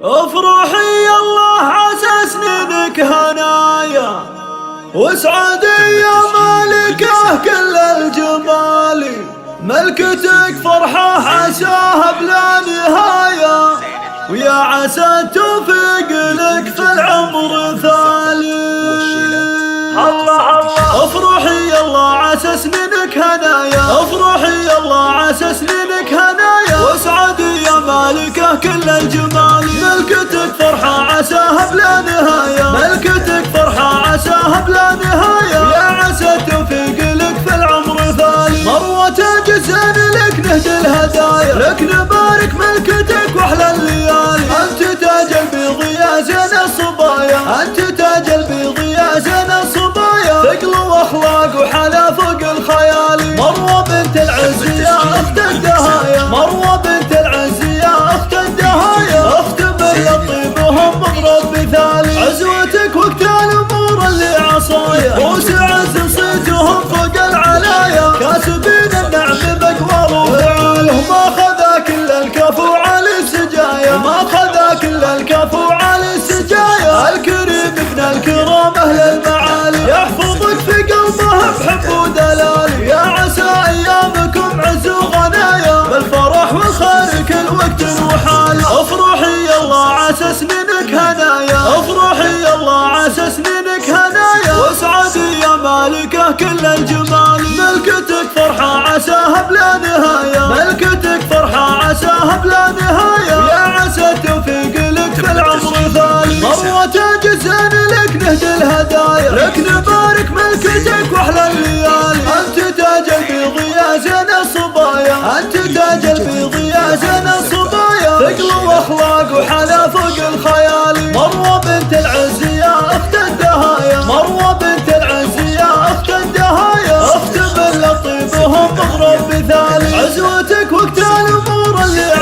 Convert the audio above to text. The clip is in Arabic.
افرحي الله عسى سنينك هنايا وسعدي يا مالكه كل الجمال، ملكتك فرحة عساها بلا نهاية، ويا عسى التوفيق لك في العمر ثالي. الله الله افرحي الله عسى سنينك هنايا، افرحي الله عسى سنينك هنايا، واسعدي يا مالكه كل الجمال، ملكتك فرحة عساها بلا نهاية، ملكتك فرحة عساها بلا نهاية، يا عسى التوفيق لك في العمر ثالي. مروة الجزان لك نهدي الهدايا، لك نبارك ملكتك واحلى الليالي، انت تاج البيض يا زين الصبايا، انت تاج البيض يا زين الصبايا، ثقل واخلاق وحلا فوق الخيال. مروة بنت العز يا اخت الدهايا، مروة بنت العز يا اخت الدهايا، اخت بالطيب وهم مضرب مثالي، عزوتك وقت الامور اللي عصايا، بوس عز صيتهم فوق العلايا، كاسبين النعم باقوال وفعال، ما خذا كل الكفو على السجايا، ما خذا كل الكفو على السجايا، الكريم ابن الكرام اهل المعالي، يحفظك في قلبه بحب ودلالي، يا عسى ايامكم عز وغنايا، بالفرح والخير كل وقت وحال. افرحي الله عسى سنينك هنايا، افرحي الله عسى سنينك هنايا، واسعدي يا مالكه كل الجمال، ملكتك فرحة عساها بلا نهاية، ملكتك فرحة عساها بلا نهاية، يا عسى التوفيق لك في العمر ثالي. مروة الجزان لك نهدي الهدايا، لك نبارك ملكتك واحلى الليالي، انت تاج البيض يا زين الصبايا، انت تاج البيض يا زين الصبايا، ثقل واخلاق وحلا فوق الخيال. مروة بنت العز يا اخت الدهايا، مروة بنت العز يا اخت الدهايا، اخت بالطيب وهم مضرب مثالي، عزوتك وقت الامور اللي